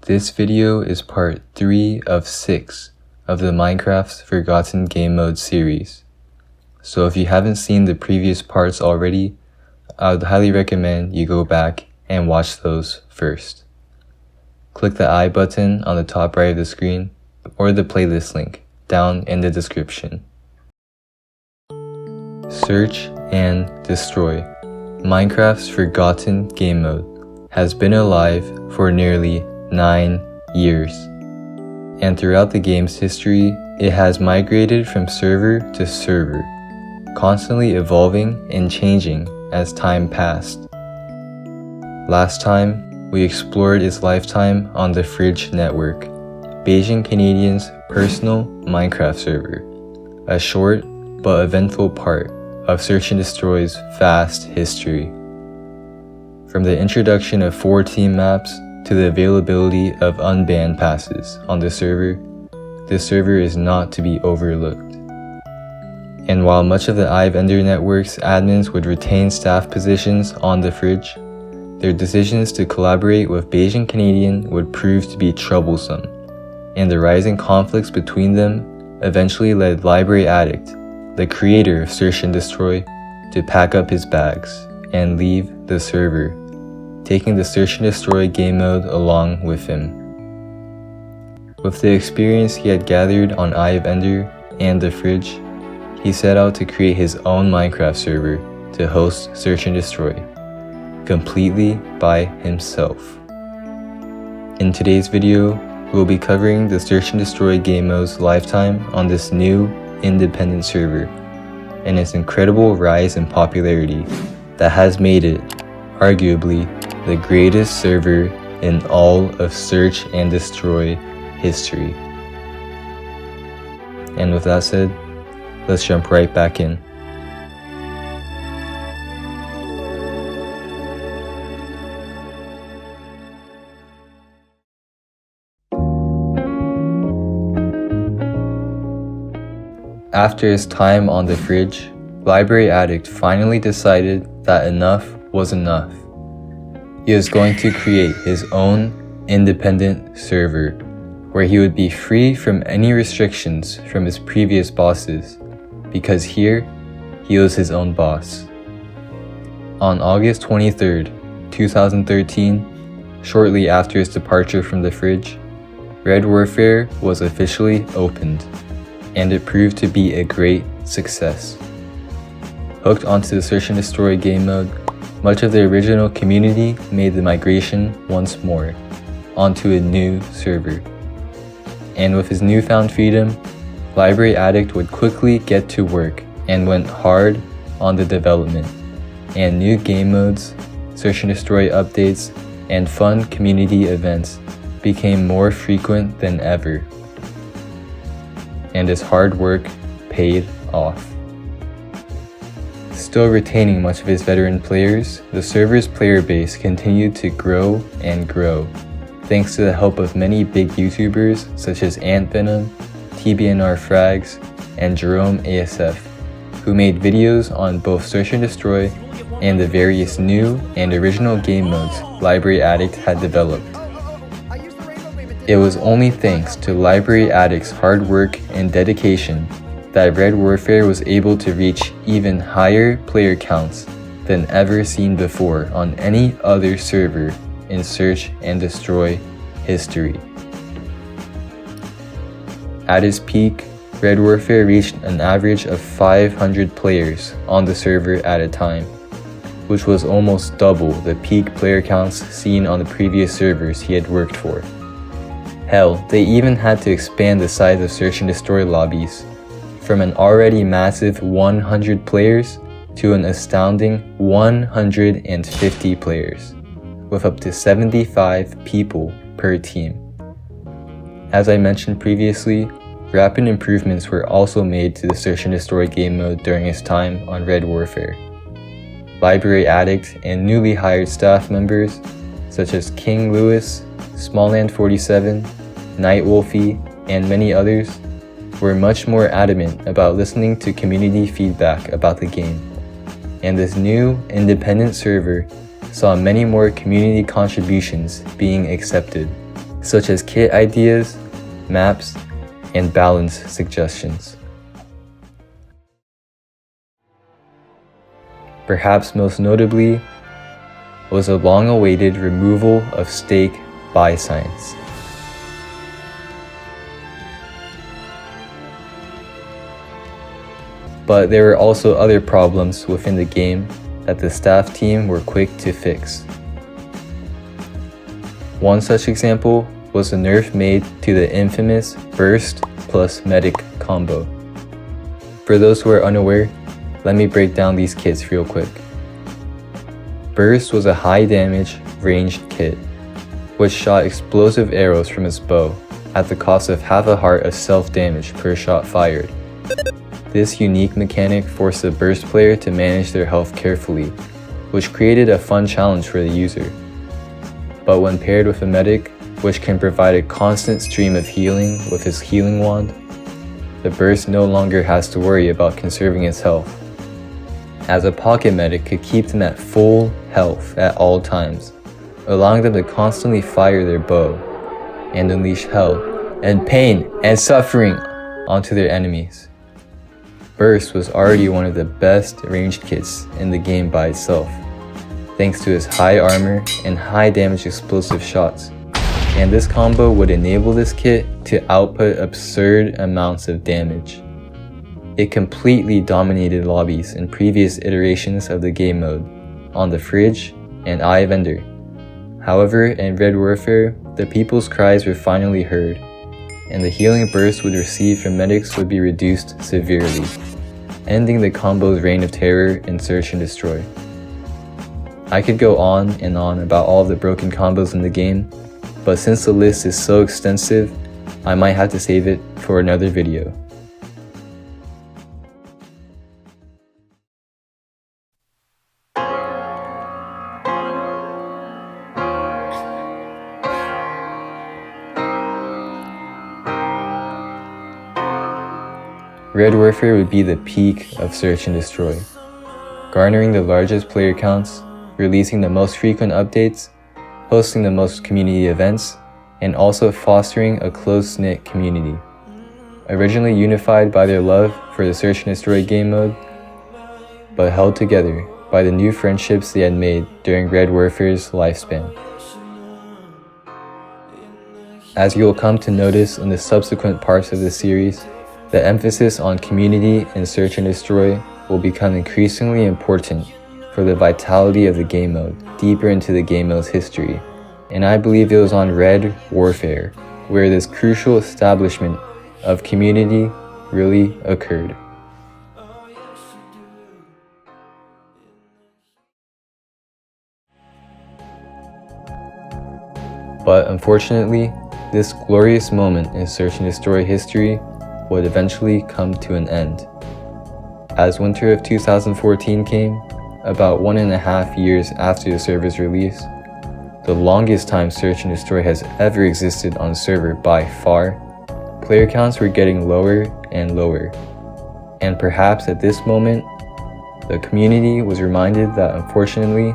This video is part 3 of 6 of the Minecraft's Forgotten Game Mode series. So if you haven't seen the previous parts already, I would highly recommend you go back and watch those first. Click the I button on the top right of the screen or the playlist link down in the description. Search and Destroy, Minecraft's Forgotten Game Mode, has been alive for nearly 9 years. And throughout the game's history, it has migrated from server to server, constantly evolving and changing as time passed. Last time, we explored its lifetime on the Fridge network, BajanCanadian's personal Minecraft server, a short but eventful part of Search and Destroy's vast history. From the introduction of 4 team maps to the availability of unbanned passes on the server, this server is not to be overlooked. And while much of the iVendor network's admins would retain staff positions on the Fridge, their decisions to collaborate with BajanCanadian would prove to be troublesome, and the rising conflicts between them eventually led libraryaddict, the creator of Search and Destroy, to pack up his bags and leave the server, taking the Search and Destroy game mode along with him. With the experience he had gathered on iVendor and the Fridge, he set out to create his own Minecraft server to host Search and Destroy, completely by himself. In today's video, we'll be covering the Search and Destroy game mode's lifetime on this new independent server, and its incredible rise in popularity that has made it, arguably, the greatest server in all of Search and Destroy history. And with that said, let's jump right back in. After his time on the Fridge, libraryaddict finally decided that enough was enough. He was going to create his own independent server, where he would be free from any restrictions from his previous bosses, because here, he was his own boss. On August 23rd, 2013, shortly after his departure from the Fridge, Red Warfare was officially opened, and it proved to be a great success. Hooked onto the Search and Destroy game mode, much of the original community made the migration once more onto a new server. And with his newfound freedom, libraryaddict would quickly get to work and went hard on the development, and new game modes, Search and Destroy updates, and fun community events became more frequent than ever. And his hard work paid off. Still retaining much of his veteran players, the server's player base continued to grow and grow, thanks to the help of many big YouTubers such as AntVenom, TBNR Frags, and Jerome ASF, who made videos on both Search and Destroy and the various new and original game modes libraryaddict had developed. It was only thanks to libraryaddict's hard work and dedication that Red Warfare was able to reach even higher player counts than ever seen before on any other server in Search and Destroy history. At its peak, Red Warfare reached an average of 500 players on the server at a time, which was almost double the peak player counts seen on the previous servers he had worked for. Hell, they even had to expand the size of Search and Destroy lobbies from an already massive 100 players to an astounding 150 players, with up to 75 people per team. As I mentioned previously, rapid improvements were also made to the Search and Destroy game mode during his time on Red Warfare. Libraryaddict and newly hired staff members such as King Lewis, Smallland47, Nightwolfie, and many others were much more adamant about listening to community feedback about the game, and this new independent server saw many more community contributions being accepted, such as kit ideas, maps, and balance suggestions. Perhaps most notably was the long-awaited removal of stake buy signs. But there were also other problems within the game that the staff team were quick to fix. One such example was the nerf made to the infamous Burst plus Medic combo. For those who are unaware, let me break down these kits real quick. Burst was a high damage ranged kit, which shot explosive arrows from its bow at the cost of half a heart of self-damage per shot fired. This unique mechanic forced the Burst player to manage their health carefully, which created a fun challenge for the user. But when paired with a medic, which can provide a constant stream of healing with his healing wand, the Burst no longer has to worry about conserving his health, as a pocket medic could keep them at full health at all times, allowing them to constantly fire their bow and unleash hell and pain and suffering onto their enemies. Burst was already one of the best ranged kits in the game by itself, thanks to his high armor and high damage explosive shots, and this combo would enable this kit to output absurd amounts of damage. It completely dominated lobbies in previous iterations of the game mode, on the fridge and iVendor. However, in Red Warfare, the people's cries were finally heard, and the healing burst would receive from medics would be reduced severely, ending the combo's reign of terror in Search and Destroy. I could go on and on about all of the broken combos in the game, but since the list is so extensive, I might have to save it for another video. Red Warfare would be the peak of Search and Destroy, garnering the largest player counts, releasing the most frequent updates, hosting the most community events, and also fostering a close-knit community. Originally unified by their love for the Search and Destroy game mode, but held together by the new friendships they had made during Red Warfare's lifespan. As you will come to notice in the subsequent parts of this series, the emphasis on community in Search and Destroy will become increasingly important for the vitality of the game mode deeper into the game mode's history, and I believe it was on Red Warfare where this crucial establishment of community really occurred. But unfortunately, this glorious moment in Search and Destroy history would eventually come to an end. As winter of 2014 came, about 1.5 years after the server's release, the longest time Search and Destroy has ever existed on the server by far, player counts were getting lower and lower. And perhaps at this moment, the community was reminded that unfortunately,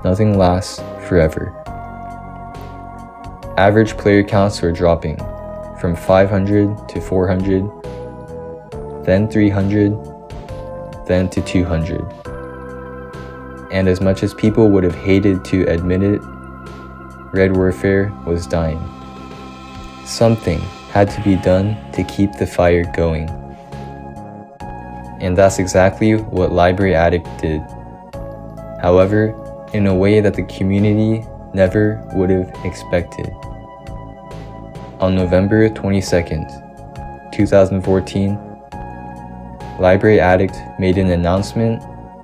nothing lasts forever. Average player counts were dropping from 500 to 400, then 300, then to 200. And as much as people would have hated to admit it, Red Warfare was dying. Something had to be done to keep the fire going. And that's exactly what libraryaddict did. However, in a way that the community never would have expected. On November 22nd, 2014, libraryaddict made an announcement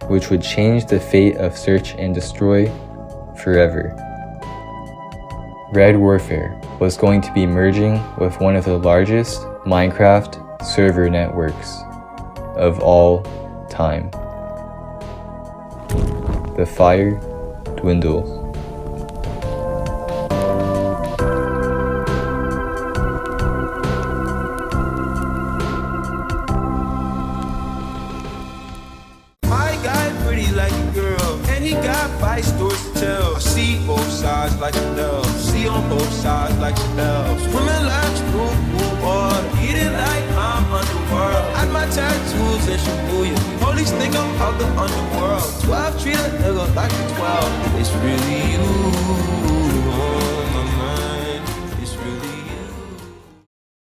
which would change the fate of Search and Destroy forever. Red Warfare was going to be merging with one of the largest Minecraft server networks of all time. The fire dwindles. Like a dove, see on both sides like like spells. Swimming like blue water, eating like I'm underworld. Hide my tattoos in Shibuya. Police think I'm out the underworld. 12 treat a nigga like a 12. It's really you.